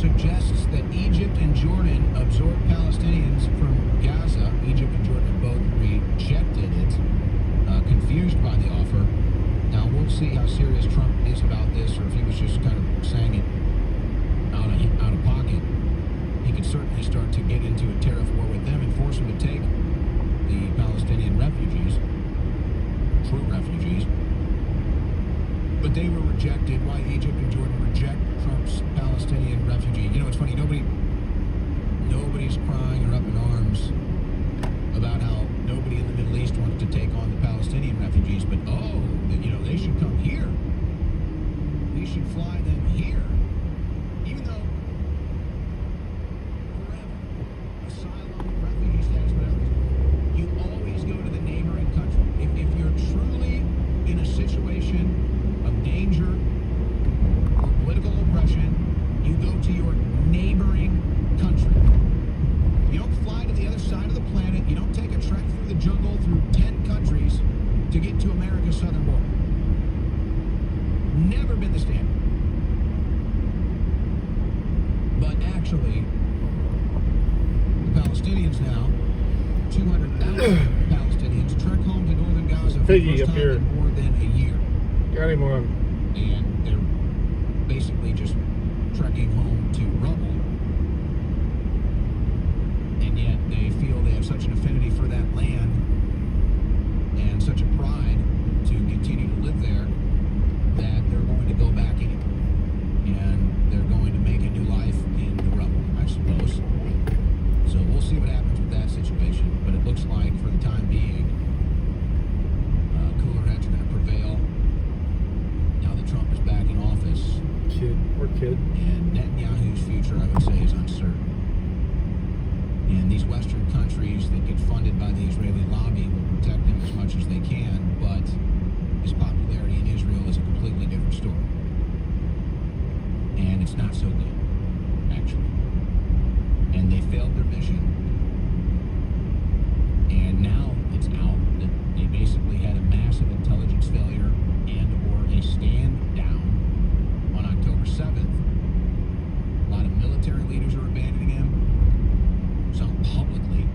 suggests that Egypt and Jordan absorb Palestinians from Gaza. Egypt and Jordan have both rejected it, confused by the offer. Now, we'll see how serious Trump is about this, or if he was just kind of saying it out of pocket. He could certainly start to get into a tariff war with them and force them to take the Palestinian refugees, true refugees. But they were rejected. Why Egypt and Jordan reject Trump's Palestinian refugee? You know, it's funny, nobody's crying or up in arms about how nobody in the Middle East wants to take on the Palestinian refugees, but they should come here. We should fly them here. Even though forever, asylum, refugee status, whatever, you always go to the neighboring country. If you're truly in a situation of danger or political oppression, you go to your neighboring country. You don't fly to the other side of the planet. You don't take a trek through the jungle through 10 countries to get to America's southern border. Never been the standard. But actually, the Palestinians now, 200,000 Palestinians trek home to northern Gaza for the first time in more than a year. Got him on. And they're basically just trekking home to rubble. And yet they feel they have such an affinity for that land and such a pride to continue to live there that they're going to go back in it. And they're going to make a new life in the rubble, I suppose. So we'll see what happens with that situation. But it looks like, for the time being, cooler heads are going to prevail now that Trump is back in office. Kid. And Netanyahu's future, I would say, is uncertain. And these Western countries that get funded by the Israeli lobby will protect him as much as they can, but his popularity in Israel is a completely different story. And it's not so good, actually. And they failed their mission. And now it's out that they basically had a massive intelligence failure and/or a stand down on October 7th. A lot of military leaders are abandoning him, some publicly,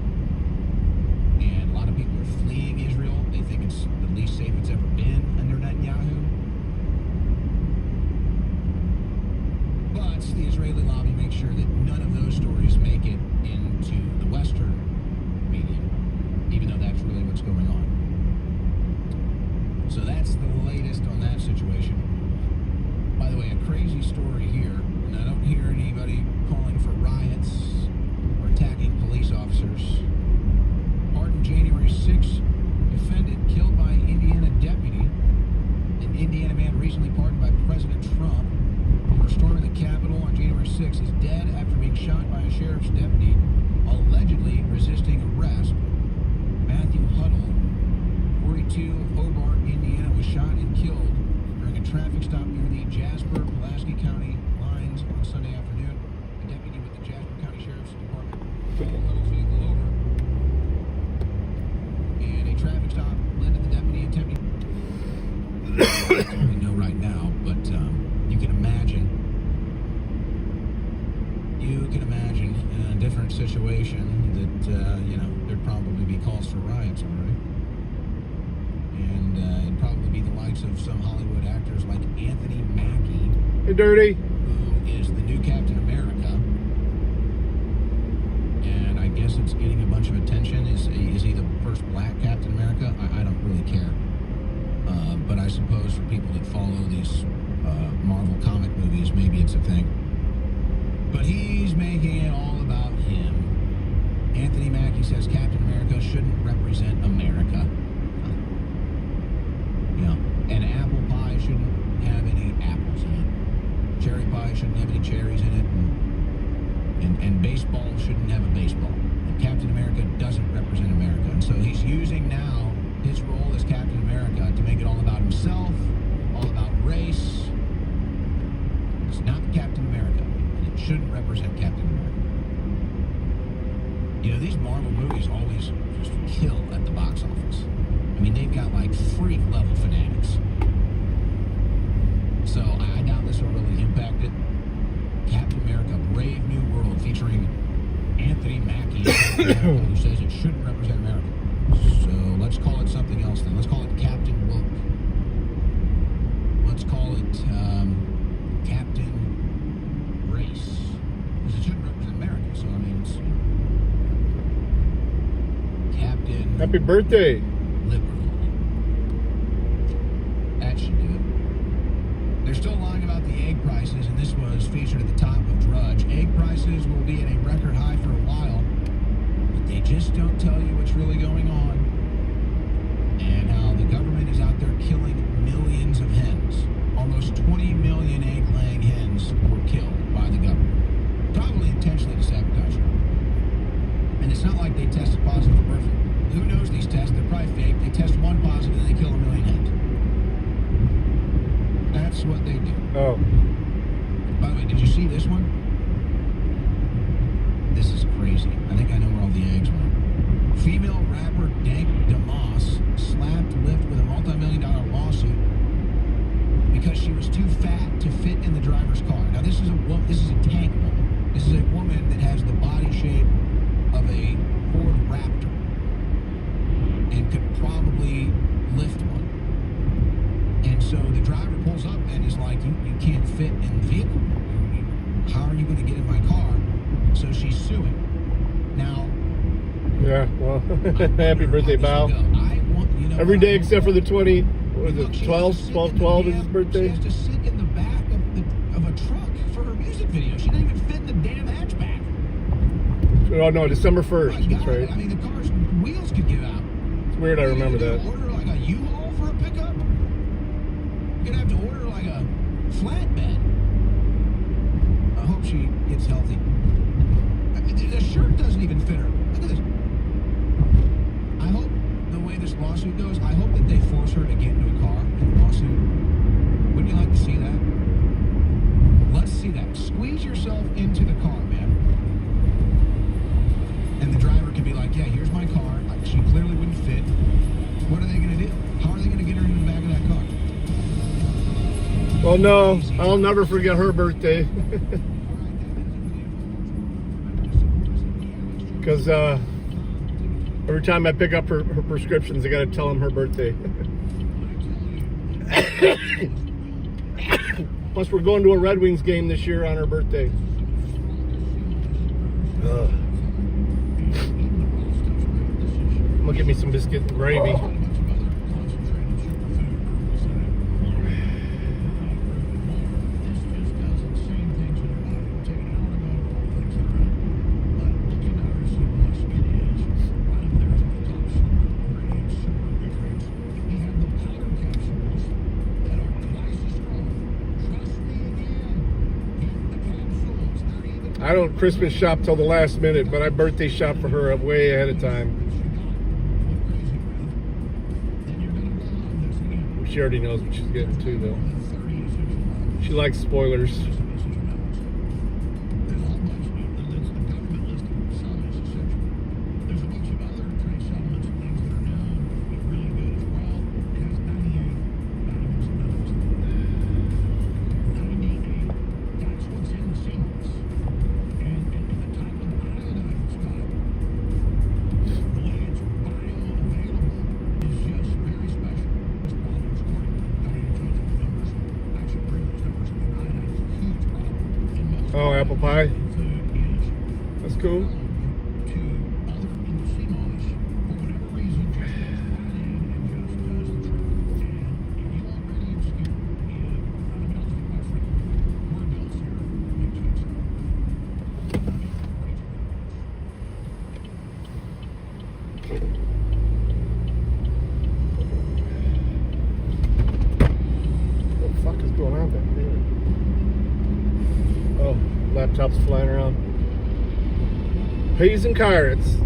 and a lot of people are fleeing Israel. They think it's the least safe it's ever been under Netanyahu. But the Israeli lobby makes sure that none of those stories make it into the Western media, even though that's really what's going on. So that's the latest on that situation. By the way, a crazy story here, and I don't hear anybody calling for riots or attacking police officers. Pardon January 6th defendant killed by Indiana deputy. An Indiana man recently pardoned by President Trump for storming the Capitol on January 6th is dead after being shot by a sheriff's deputy, allegedly resisting arrest. Matthew Huddle, 42 of Hobart, Indiana, was shot and killed during a traffic stop near the Jasper-Pulaski County lines on Sunday afternoon. A deputy with the Jasper County Sheriff's Department pulled Huddle's vehicle over, and a traffic stop led to the deputy attempting. We know right now, but you can imagine in a different situation that there'd probably be calls for riots already. And it'd probably be the likes of some Hollywood actors like Anthony Mackie. Hey, Dirty. Who is the new Captain America. And I guess it's getting a bunch of attention. Is he the first black Captain America? I don't really care. But I suppose for people that follow these Marvel comic movies, maybe it's a thing. But he's making it all about him. Anthony Mackie says Captain America shouldn't represent America. And apple pie shouldn't have any apples in it. Cherry pie shouldn't have any cherries in it. And baseball shouldn't have a baseball. And Captain America doesn't represent America. And so he's using now his role as Captain America to make it all about himself, all about race. It's not Captain America. And it shouldn't represent Captain America. These Marvel movies always just kill at the box office. I mean, they've got like freak level fanatics. So I doubt this will really impact it. Captain America breaks call it something else then. Let's call it Captain Woke. Let's call it Captain Race. Because it should represent America, so I mean, it's Captain Happy birthday. Liberal. That should do it. They're still lying about the egg prices, and this was featured at the top of Drudge. Egg prices will be at a record high for a while, but they just don't tell you what's really going on, and how the government is out there killing millions of hens. Almost 20 million egg-laying hens were killed by the government, probably intentionally to sabotage them. And it's not like they tested positive for birth. Who knows these tests? They're probably fake. They test one positive and they kill a million hens. That's what they do. Oh. By the way, did you see this one? This is crazy. I think I know where all the eggs went. Female rapper Dank DeMoss slapped Lyft with a multi-million-dollar lawsuit because she was too fat to fit in the driver's car. Now, this is a tank woman. This is a woman that has the body shape of a Ford Raptor and could probably lift one. And so the driver pulls up and is like, you can't fit in the vehicle. How are you going to get in my car? So she's suing. Now, yeah, well, happy birthday, Bow. Every day except for the 20, what is it, 12 is his birthday? She has to sit in the back of a truck for her music video. She doesn't even fit in the damn hatchback. Oh, no, December 1st, that's right. I mean, the car's wheels could give out. It's weird, I remember that. Order like a U-Haul for a pickup? You're gonna have to order like a flatbed. I hope she gets healthy. The shirt doesn't even fit her. Look at this. I hope the way this lawsuit goes, I hope that they force her to get into a car in the lawsuit. Wouldn't you like to see that? Let's see that. Squeeze yourself into the car, man. And the driver can be like, yeah, here's my car. She clearly wouldn't fit. What are they going to do? How are they going to get her in the back of that car? Well, no, I'll never forget her birthday. Because every time I pick up her prescriptions, I got to tell them her birthday. Plus, we're going to a Red Wings game this year on her birthday. I'm going to get me some biscuit and gravy. I don't Christmas shop till the last minute, but I birthday shop for her way ahead of time. She already knows what she's getting too, though. She likes spoilers. Oh, apple pie. That's cool. What the fuck is going on back there? Oh, laptops flying around. Peas and carrots.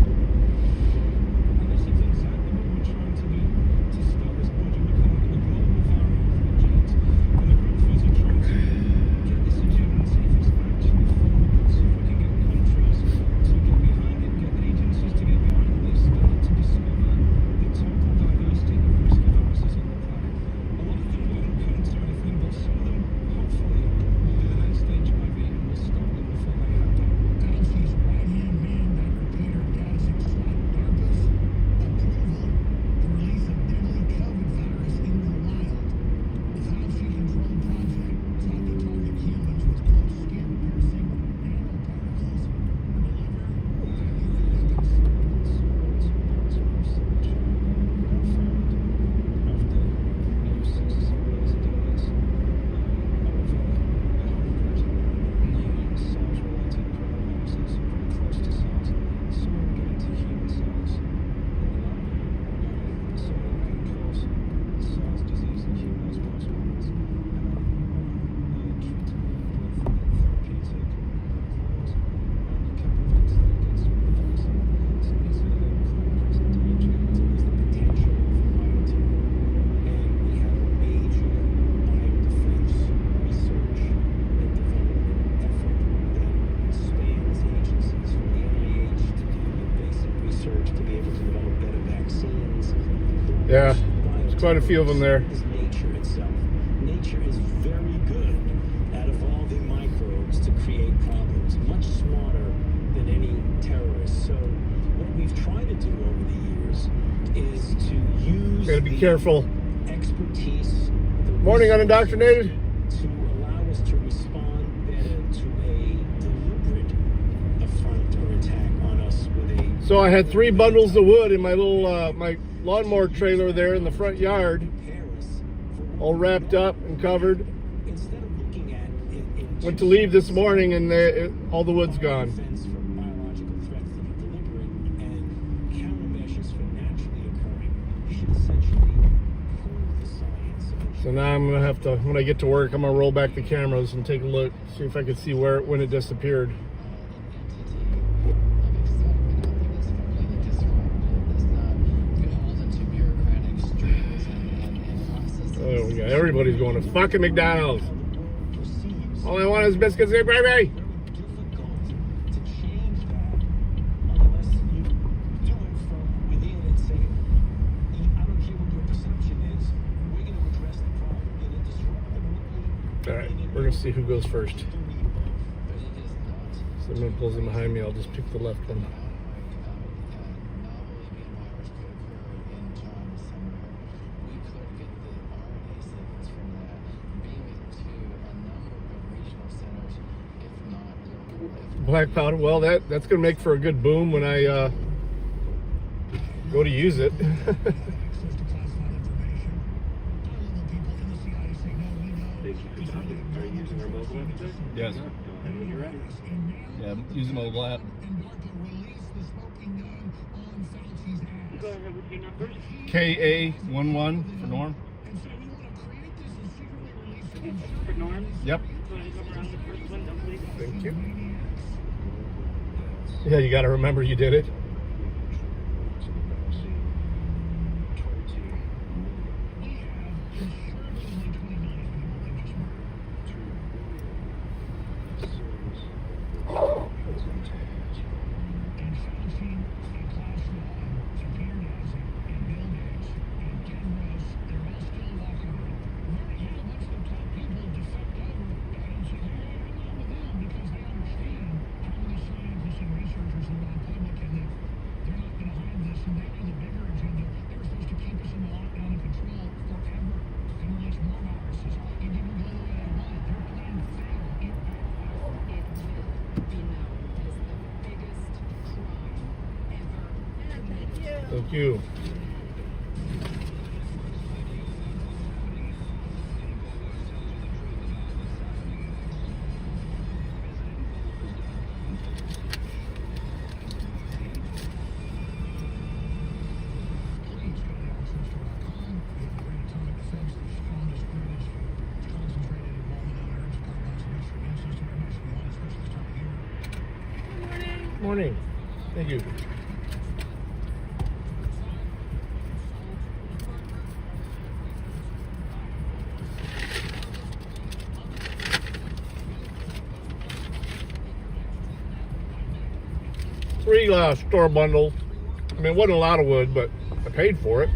to be able to develop better vaccines. Yeah, there's quite a few of them there. Is nature itself. Nature is very good at evolving microbes to create problems, much smarter than any terrorist. So what we've tried to do over the years is to use Gotta be careful. expertise. Morning, unindoctrinated. To allow us to respond better to a deliberate affront or attack on us with a... So I had 3 bundles of wood in my little my lawnmower trailer there in the front yard, all wrapped up and covered. Instead of looking at it in Went to leave this morning and all the wood's gone. defense for biological threats that are deliberate and countermeasures for naturally occurring, you should essentially prove the science. So now I'm gonna have to, when I get to work, I'm gonna roll back the cameras and take a look, see if I can see when it disappeared. Oh, yeah, everybody's going to fucking McDonald's. All I want is biscuits and gravy. Difficult to change that unless you do it from within and say, I don't care what your perception is, we're going to address the problem in a disruptive way. All right, we're gonna see who goes first. Someone pulls in behind me, I'll just pick the left one. Black powder, well, that's gonna make for a good boom when I go to use it. Yes. Yeah, I'm using mobile app. Go ahead with your numbers. KA11 for Norm. For Norm. Yep. Go ahead and come around the first window, please. Thank you. Yeah, you gotta remember you did it. Thank you. Morning. Thank you. Three store bundles. I mean, it wasn't a lot of wood, but I paid for it.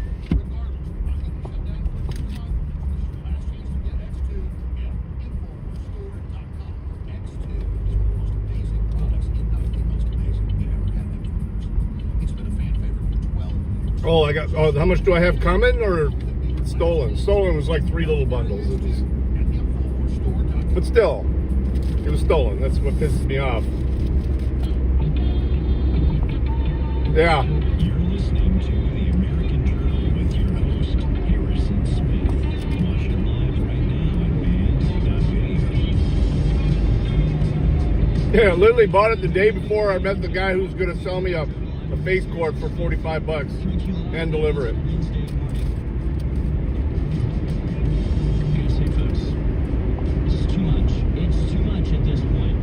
Oh, I got. Oh, how much do I have coming or stolen? Stolen was like 3 little bundles. It was, but still, it was stolen. That's what pisses me off. Yeah. You're listening to the American Journal with your host, Harrison Smith. Watch it live right now at band.video. Yeah, literally bought it the day before I met the guy who's going to sell me a face cord for $45 and deliver it. I say, folks, it's too much. It's too much at this point.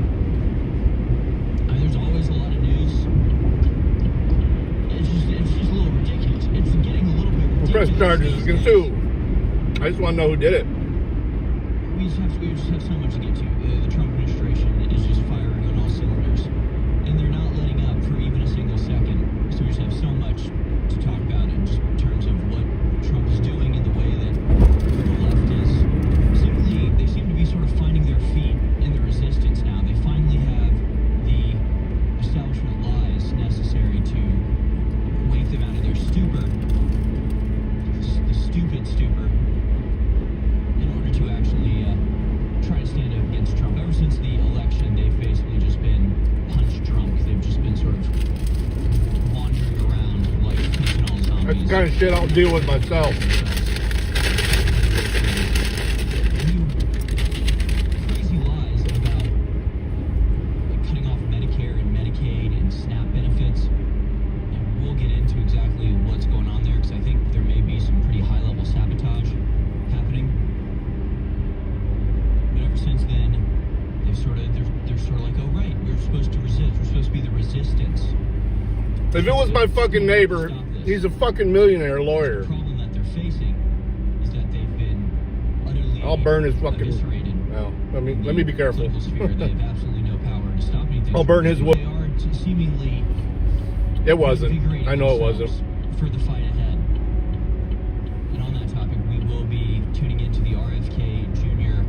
There's always a lot of news. It's just a little ridiculous. It's getting a little bit ridiculous. We'll press charges against who? I just want to know who did it. We just have so much to get to. The Trump administration is just firing on all cylinders, and they're not letting up for even a single second. So we just have so much much to talk about in just terms of what Trump is doing and the way that the left is seemingly, they seem to be sort of finding their feet in the resistance now. They finally have the establishment lies necessary to wake them out of their stupor, the stupid stupor, in order to actually try to stand up against Trump. Ever since the election, they've basically just been punch drunk. They've just been sort of wandering around like pigeonhole zombies. That's the kind of shit I'll deal with myself. Crazy lies about like cutting off Medicare and Medicaid and SNAP benefits. And we'll get into exactly what's going on there, because I think there may be some pretty high-level sabotage happening. But ever since then, they're sort of like, oh right, we're supposed to resist. We're supposed to be the resistance. If it was my fucking neighbor, he's a fucking millionaire lawyer. The problem that they're facing is that they've been utterly I'll burn his fucking. eviscerated. Well, let me be careful. Political sphere. They have absolutely no power to stop anything. I'll burn his wood. They are seemingly. It wasn't. invigorating I know it wasn't. themselves for the fight ahead. And on that topic, we will be tuning into the RFK Jr.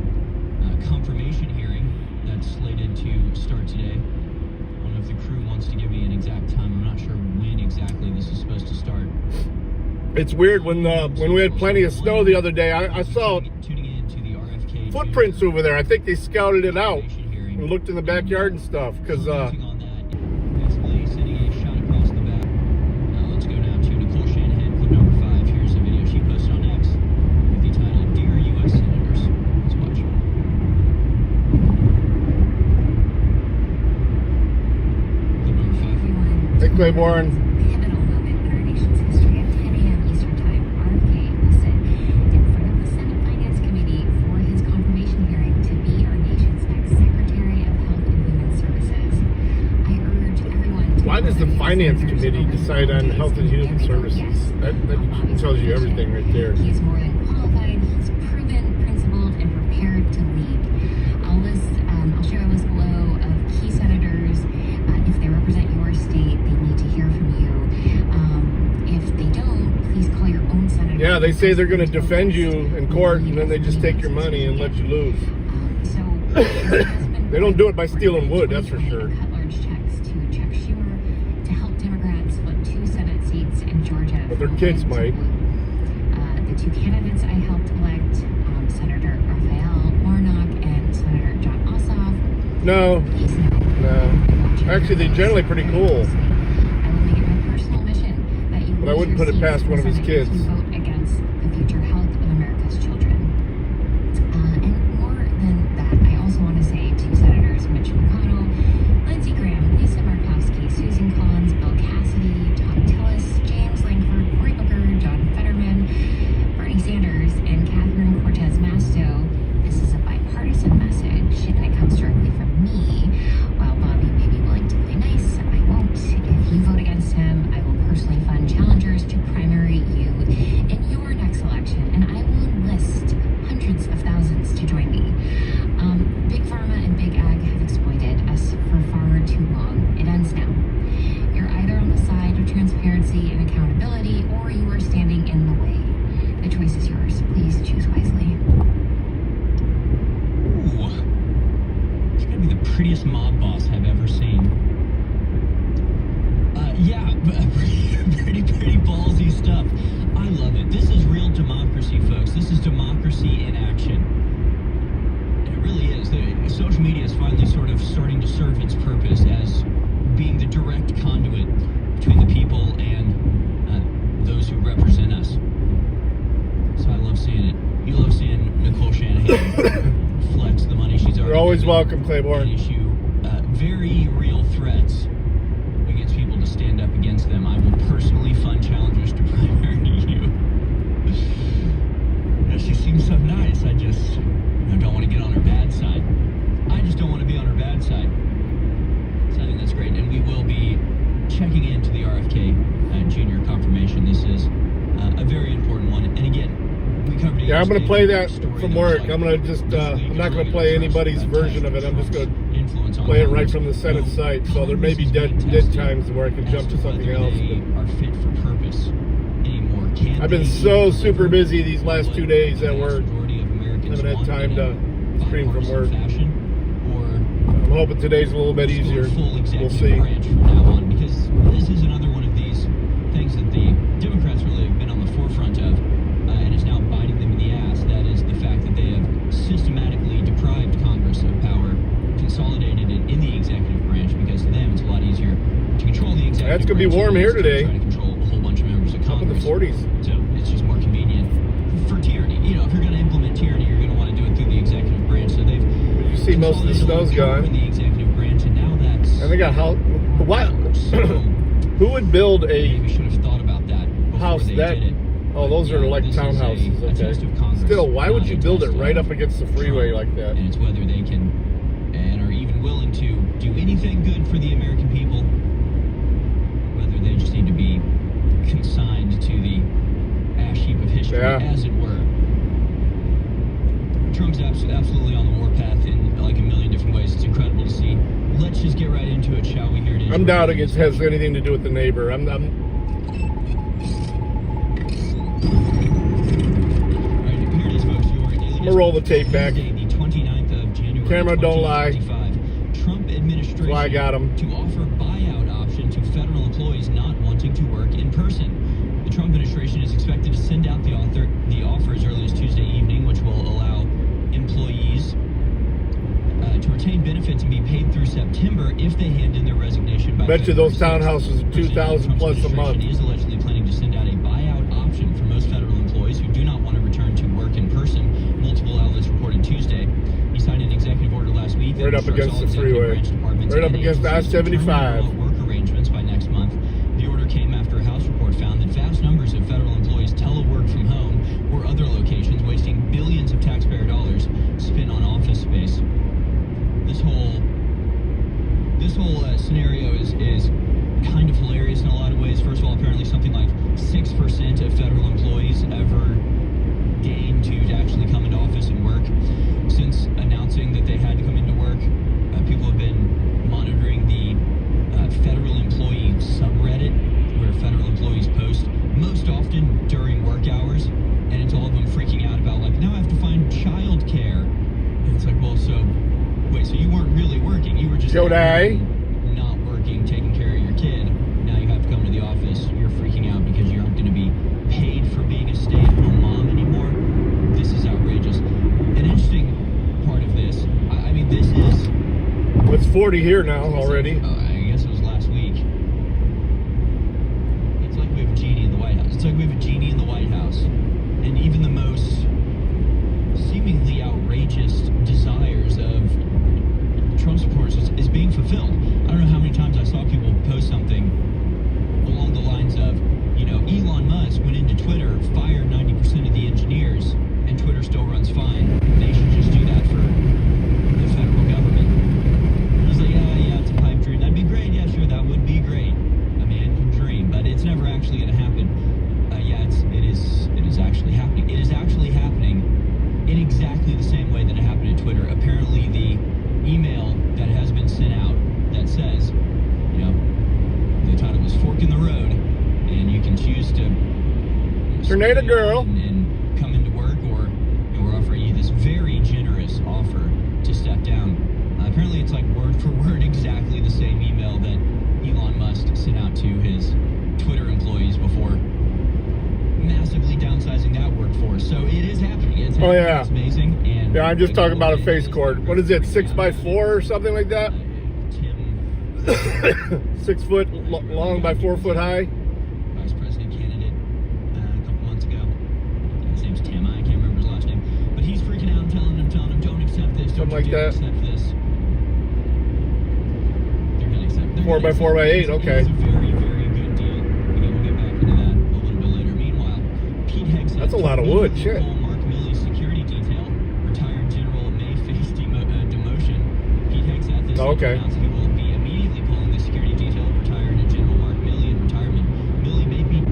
Confirmation hearing that's slated to start today. I don't know if the crew wants to give me an exact time. I'm not sure when exactly this is supposed to start. It's weird when we had plenty of snow the other day. I saw Tuning into the RFK footprints Jr. over there. I think they scouted it out Confirmation hearing. and looked in the backyard and stuff. Because Commenting on that, basically sending a shot across the back. Let's go now to Nicole Shanahan, clip number 5. Here's a video she posted on X with the title, Dear U.S. Senators. Let's watch. Clip number 5. hey, Claiborne, Pivotal moment in our nation's history at 10 a.m. Eastern Time. RFK will sit in front of the Senate Finance Committee for his confirmation hearing to be our nation's next Secretary of Health and Human Services. I urge everyone to... why does the Finance Committee decide on Health and Human Services? That tells you everything right there. He is more than qualified. He's proven, principled, and prepared to lead. I'll share a list below of key senators. If they represent your state, they need to hear from you. If they don't, please call your own senator. Yeah, they say they're going to defend you in court, and then they just take your money and let you lose. They don't do it by stealing wood, that's for sure. Cut large checks to Chuck Schumer to help Democrats flip 2 Senate seats in Georgia. But their kids might. The 2 candidates I helped elect, Senator Raphael Warnock and Senator John Ossoff. No, Please know. no. Actually, they're generally pretty cool. I will make it my personal mission that you But I wouldn't put it past one of his kids. to vote against the future health of America's children. And more than that, I also want to say to Senators Mitch McConnell, Lindsey Graham, Lisa Murkowski, Susan Collins, Bill Cassidy, Tom Tillis, James Langford, Cory Booker, John Fetterman, Bernie Sanders, and Catherine Cortez Masto, this is a bipartisan message that comes directly from me. While Bobby may be willing to play nice, I won't. If you vote against him, I will personally fund challengers to primary you in your next election, and I will enlist hundreds of thousands to join me. Big Pharma and Big Ag have exploited us for far too long. It ends now. You're either on the side of transparency and accountability, or you are standing in the way. The choice is yours. Please choose wisely. Ooh. She's gonna be the prettiest mob boss I've ever seen. Yeah, pretty ballsy stuff. I love it. This is real democracy, folks. This is democracy in action. And it really is. Social media is finally sort of starting to serve its purpose as being the direct conduit between the people and those who represent us. So I love seeing it. You love seeing Nicole Shanahan flex the money she's already You're always given welcome, Claiborne. and issue very real threats against people to stand up against them. I will personally fund challengers to primary you. Yeah, she seems so nice. I just don't want to get on her bad side. I just don't want to be on her bad side. So I think that's great. And we will be checking into the RFK Jr. confirmation. This is a very important one. And again, we covered it. Yeah, I'm going to play that story from that work. was I'm going to just, I'm not going to play anybody's version of it. I'm just going to influence on play it how right those- from the Senate so site. So there may be Congress is being dead tested times where I can jump to as something whether else. they But are fit for purpose anymore. Can I've been they so deliver super busy these last what 2 days the at vast work. majority of Americans Haven't had want time in to a stream from bipartisan work. fashion, or I'm hoping today's a little bit let's go easier. full We'll executive see. branch from now on, because this is another one of these things that the Democrats really have been on the forefront of, and is now biting them in the ass. That is the fact that they have systematically deprived Congress of power, consolidated it in the executive branch, because to them it's a lot easier to control the executive It's gonna be branch warm than it here is to today. try to control a whole bunch of members of Up in the Congress. 40s. So it's just more convenient for tyranny. You know, if you're going to implement tyranny, you're going to want to do it through the executive branch. So they've You see most of the snow's consolidated gone. in the executive branch, and now that's And they got how? What? so Who would build a we should have thought about that before house they that? did it. Oh, those But, are yeah, like this is townhouses. a Okay. test of Congress, Still, why would not you a build it test right of up against the freeway Trump. like that? And it's whether they can and are even willing to do anything good for the American people, whether they just need to be consigned to the ash heap of history, Yeah. as it were. Trump's absolutely on the warpath in like a million different ways. It's incredible to see. Let's just get right into it, shall we? Here it is. I'm doubting it has anything to do with the neighbor. All right, here it is, folks. Your daily gonna roll the tape back. Tuesday, the 29th of January. Camera, don't lie. 2025. Trump administration That's why I got 'em. to offer buyout option to federal employees not wanting to work in person. The Trump administration is expected to send out the offer as early as Tuesday evening, which will allow employees to retain benefits and be paid through September if they hand in their resignation by Bet you those February 6th. townhouses are 2,000 plus a month. He is allegedly planning to send out a buyout option for most federal employees who do not want to return to work in person. Multiple outlets reported Tuesday. He signed an executive order last week that Right up instructs against all the executive freeway. branch departments Right up and against agencies to terminate I-75. remote work arrangements by next month. The order came after a House report found that vast numbers of federal employees telework from home or other locations, wasting billions of taxpayer dollars spent on office space. This whole scenario is kind of hilarious in a lot of ways. First of all, apparently something like 6% of federal employees ever deign to actually come into office and work. Since announcing that they had to come into work, people have been monitoring the federal employee subreddit, where federal employees post most often during work hours, and it's all of them freaking out about, like, now I have to find childcare. And it's like, well, so wait, so you weren't really working, you were just Jodai. not working, taking care of your kid. Now you have to come to the office. You're freaking out because you aren't going to be paid for being a stay-at-home mom anymore. This is outrageous. An interesting part of this, I mean, this is... It's 40 here now already. I guess it was last week. It's like we have a genie in the White House. It's like we have a genie in the White House. And even the most seemingly outrageous desires of Trump supporters is being fulfilled. I don't know how many times I saw people post something along the lines of, you know, Elon Musk went into Twitter, fired 90% of the engineers, and Twitter still runs fine. They should just do that for the federal government. I was like, yeah, it's a pipe dream. That'd be great. Yeah, sure, that would be great. A man can dream, but it's never actually going to happen. It is actually happening. It is actually happening in exactly the same way that it happened at Twitter. Apparently, the email that has been sent out that says, you know, the title was Fork in the Road, and you can choose to Tornado girl. and come into work, or we're offering you this very generous offer to step down. Apparently, it's like word for word exactly the same email that Elon Musk sent out to his Twitter employees before massively downsizing that workforce. So it is happening. It's happening. Oh, yeah. It's amazing. And Yeah, I'm just talking about a face cord. What is it, 6x4 or something like that? Tim, 6 foot long by 4 foot high. vice president candidate, a couple months ago. His name's Tim. I can't remember his last name, but he's freaking out and telling him, don't accept this. Something Don't like you that. accept this. They're gonna accept. 4 by 4 by 8. Okay. It's a very, very good deal. Again, we'll get back into that a little bit later. Meanwhile, Pete Hegseth. That's a lot of wood, shit. Mark Milley's security detail. Retired General may face demotion. Pete Hegseth is Okay. announced he will be immediately pulling the security detail of retired General Mark Milley in retirement. Milley may be.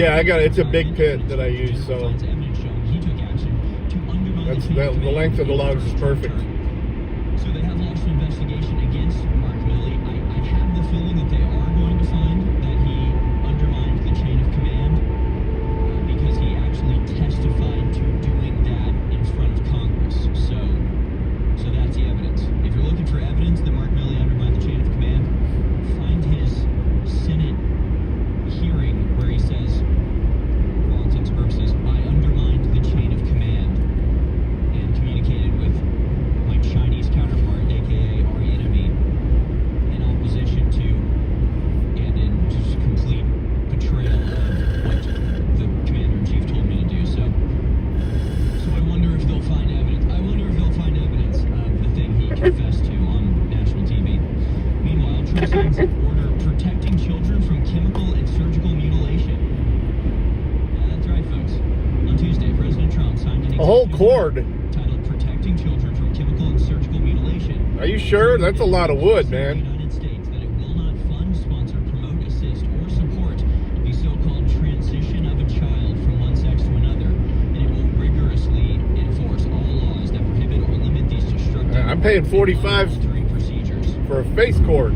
Yeah, I got it. It's a big pit that I use, so Finds evidence showing he took action to undermine that's the the length of the logs is perfect. So they have lost congressional investigation against Mark Milley. I have the feeling that they are going to find that he undermined the chain of command because he actually testified to doing that in front of Congress. So that's the evidence. If you're looking for evidence that Mark Milley undermined the chain of command, find his Senate hearing where he says, for all intents and purposes, I undermined the chain of command and communicated with my Chinese counterpart, aka our enemy, in opposition to and in just complete betrayal of what the commander-in-chief told me to do. So I wonder if they'll find evidence. I wonder if they'll find evidence of the thing he confessed to on national TV. Meanwhile, Trump signs an order protecting children from chemical and surgical mutilation. Yeah, that's right, folks. On Tuesday, President Trump signed an A whole executive cord. order titled Protecting Children from Chemical and Surgical Mutilation. Are you sure? That's a lot of wood, man. The United States that it will not fund, sponsor, promote, assist, or support the so-called transition of a child from one sex to another, and it will rigorously enforce all laws that prohibit or limit these destructive. I'm paying $45 procedures. for a face cord,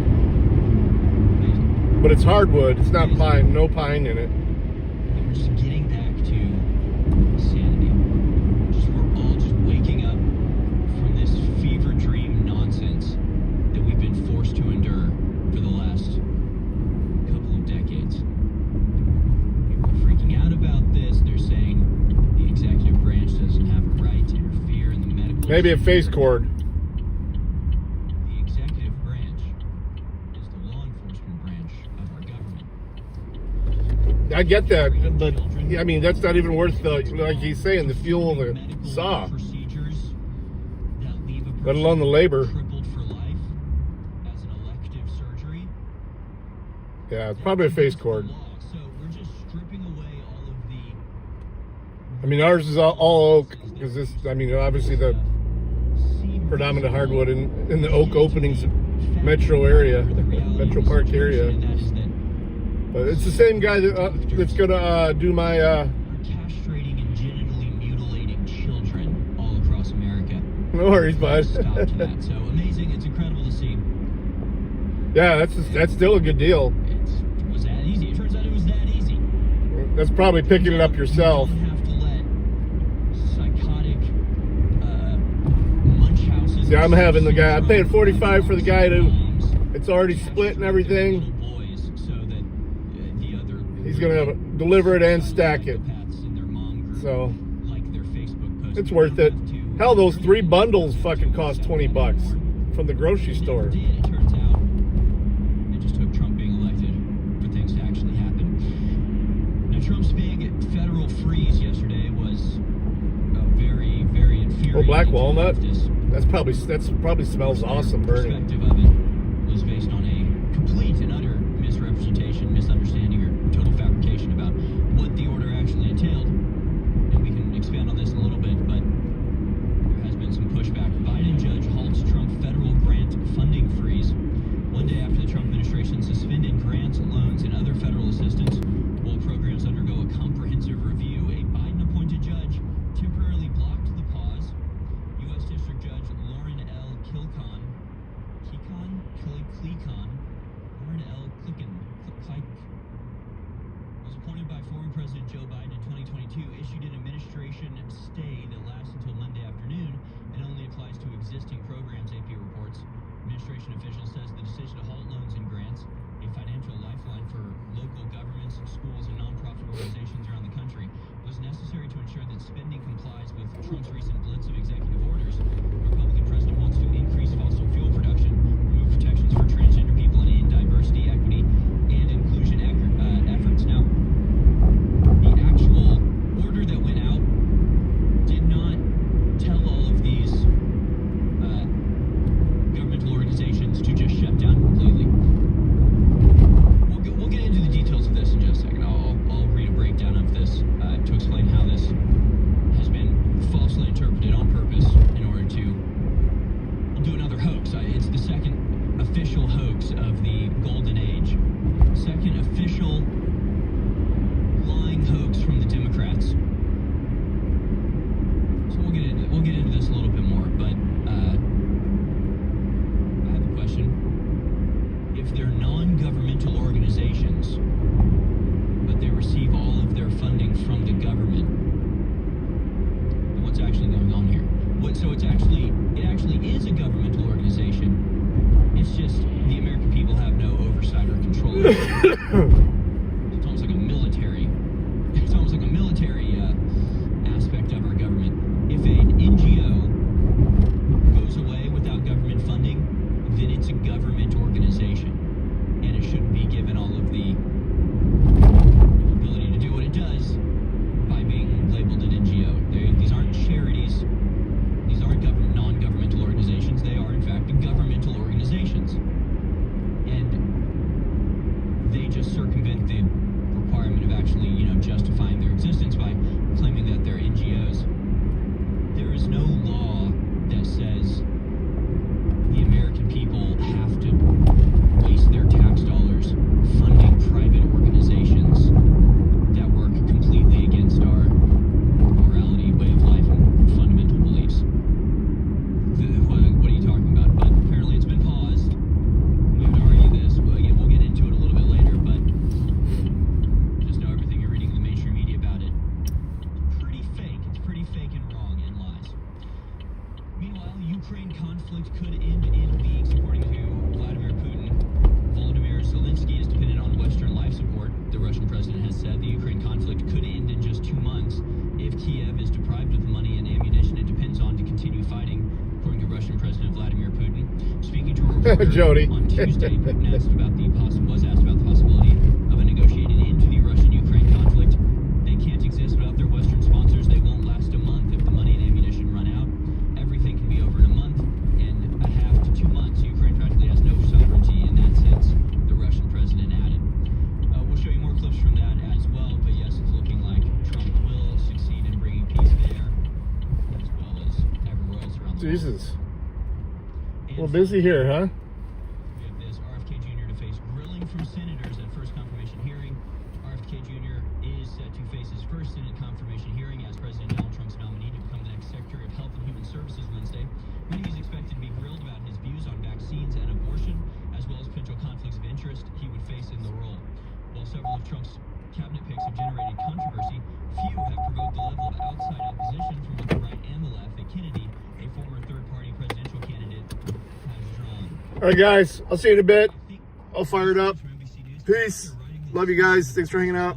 but it's hardwood. It's not pine. No pine in it. And we're just getting back to sanity. We're all just waking up from this fever dream nonsense that we've been forced to endure for the last couple of decades. People are freaking out about this. They're saying the executive branch doesn't have a right to interfere in the medical. Maybe a face cord. The executive branch is the law enforcement branch of our government. I get that, but I mean that's not even worth the, like he's saying, the fuel and the saw, Procedures that leave a let alone the labor. crippled for life as an elective surgery. Yeah, it's probably a face cord. So we're just stripping away all of the I mean, ours is all oak because this. I mean, obviously the predominant hardwood in the oak openings, metro area, Metro Park area. But it's the same guy that's gonna do my. Castrating and genitally mutilating children all across America. No worries, bud. Stop to that. So amazing! It's incredible to see. Yeah, that's still a good deal. It was that easy. It turns out it was that easy. That's probably picking it up yourself. You don't have to let psychotic munch houses. See, I'm having the guy. I'm paying $45 for the guy to. It's already split and everything. He's gonna deliver it and stack it. So it's worth it. Hell, those 3 bundles fucking cost $20 from the grocery store. It turns out it just took Trump being elected for things to actually happen. Now, Trump's big federal freeze yesterday was a very, very infuriating. Oh, black walnut. That's probably smells awesome burning. Perspective of it was based on a complete and utter misrepresentation, misunderstanding, or total fabrication about what the order actually entailed. And we can expand on this in a little bit, but there has been some pushback. Biden judge halts Trump federal grant funding freeze. One day after the Trump administration suspended grants, loans, and other federal assistance while programs undergo a comprehensive review, a Biden-appointed judge temporarily blocked the pause. U.S. District Judge Lauren L. Kilcon was appointed by former President Joe Biden in 2022, issued an administration stay that lasts until Monday afternoon and only applies to existing programs, AP reports. Administration officials says the decision to halt loans and grants, a financial lifeline for local governments, schools, and nonprofit organizations around the country, was necessary to ensure that spending complies with Trump's recent blitz of executive orders. The Republican president wants to increase fossil fuel production, remove protections for transgender people, and end diversity, equity, and inclusion efforts. Now, the actual order that went out did not tell all of these governmental organizations to just shut down completely. We'll get into the details of this in just a second. I'll read a breakdown of this to explain how this has been falsely interpreted Jody. On Tuesday, Putin was asked about the possibility of a negotiated end to the Russian-Ukraine conflict. They can't exist without their Western sponsors. They won't last a month if the money and ammunition run out. Everything can be over in a month, and a half to 2 months. Ukraine practically has no sovereignty in that sense, the Russian president added. We'll show you more clips from that as well, but yes, it's looking like Trump will succeed in bringing peace there, as well as everywhere else around the world. Jesus. A little busy here, huh? We have this RFK Jr. to face grilling from senators at first confirmation hearing. RFK Jr. is set to face his first Senate confirmation hearing as President Donald Trump's nominee to become the next Secretary of Health and Human Services Wednesday, when he's expected to be grilled about his views on vaccines and abortion, as well as potential conflicts of interest he would face in the role. While several of Trump's cabinet picks have generated controversy, few have provoked the level of outside opposition from both the right and the left that Kennedy, a former third-party presidential candidate, has drawn. All right, guys. I'll see you in a bit. I'll fire it up. Peace. Love you guys. Thanks for hanging out.